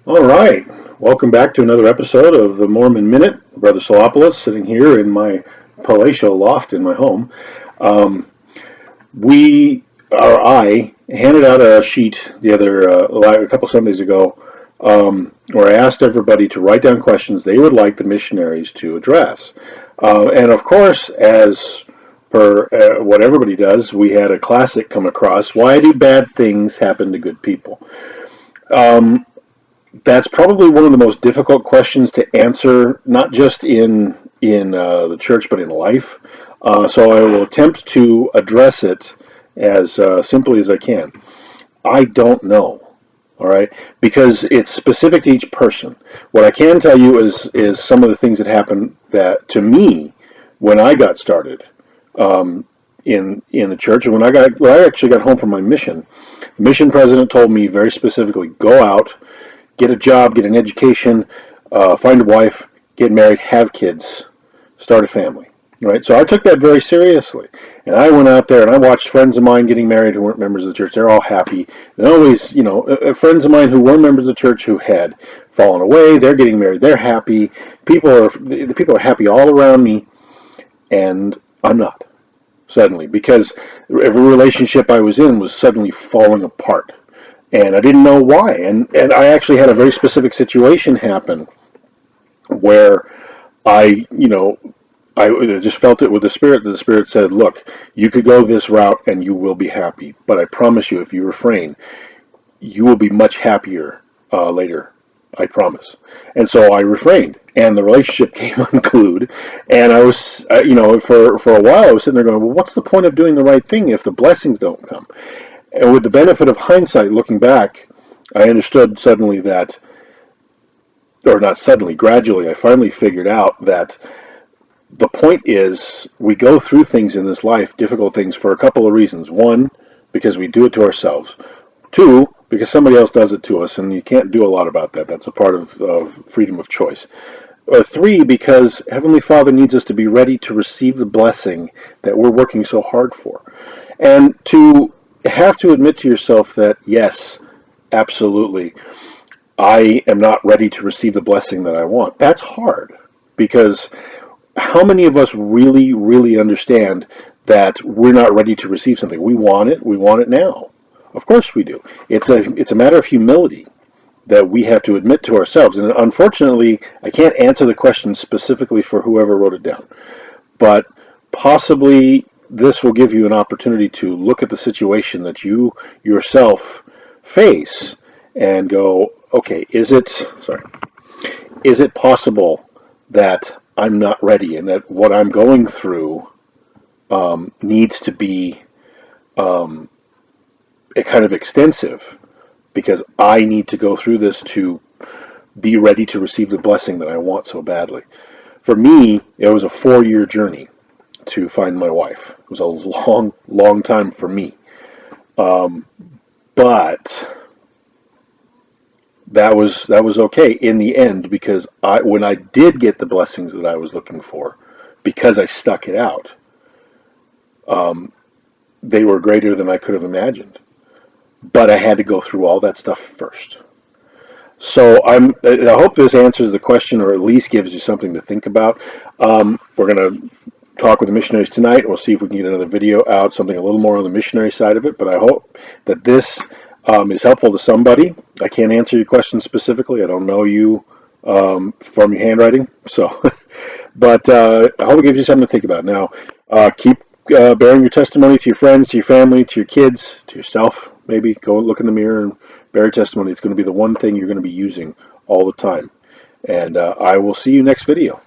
All right, welcome back to another episode of the Mormon Minute. Brother Solopoulos sitting here in my palatial loft in my home. Um, I handed out a sheet a couple Sundays ago, where I asked everybody to write down questions they would like the missionaries to address. And of course, as per what everybody does, we had a classic come across: why do bad things happen to good people? Um, that's probably one of the most difficult questions to answer, not just in the church, but in life. So I will attempt to address it as simply as I can. I don't know. All right, because it's specific to each person. What I can tell you is some of the things that happened that to me when I got started in the church, and when I actually got home from my mission. The mission president told me very specifically, go out, get a job, get an education, find a wife, get married, have kids, start a family. Right? So I took that very seriously. And I went out there and I watched friends of mine getting married who weren't members of the church. They're all happy. And always, friends of mine who were members of the church who had fallen away, they're getting married. They're happy. The people are happy all around me, and I'm not suddenly because every relationship I was in was suddenly falling apart and I didn't know why. And I actually had a very specific situation happen where I, you know, I just felt it with the Spirit. The Spirit said, "Look, you could go this route and you will be happy, but I promise you, if you refrain, you will be much happier later. I promise." And so I refrained, and the relationship came unglued. And I was, for a while, I was sitting there going, "Well, what's the point of doing the right thing if the blessings don't come?" And with the benefit of hindsight, looking back, I understood suddenly that, or not suddenly, gradually, I finally figured out that the point is we go through things in this life, difficult things, for a couple of reasons. One, because we do it to ourselves. Two, because somebody else does it to us, and you can't do a lot about that. That's a part of freedom of choice. Three, because Heavenly Father needs us to be ready to receive the blessing that we're working so hard for. And to have to admit to yourself that, yes, absolutely, I am not ready to receive the blessing that I want. That's hard because how many of us really, really understand that we're not ready to receive something? We want it now. Of course we do. It's a matter of humility that we have to admit to ourselves. And unfortunately, I can't answer the question specifically for whoever wrote it down. But possibly this will give you an opportunity to look at the situation that you yourself face and go, okay, is it possible that I'm not ready and that what I'm going through needs to be a kind of extensive because I need to go through this to be ready to receive the blessing that I want so badly. For me, it was a 4-year journey to find my wife. It was a long, long time for me. But that was okay in the end because when I did get the blessings that I was looking for, because I stuck it out, they were greater than I could have imagined. But I had to go through all that stuff first. So I hope this answers the question, or at least gives you something to think about. We're going to talk with the missionaries tonight. We'll see if we can get another video out, something a little more on the missionary side of it. But I hope that this is helpful to somebody. I can't answer your question specifically. I don't know you from your handwriting. So, but I hope it gives you something to think about. Now, keep bearing your testimony to your friends, to your family, to your kids, to yourself. Maybe go look in the mirror and bear your testimony. It's going to be the one thing you're going to be using all the time. And I will see you next video.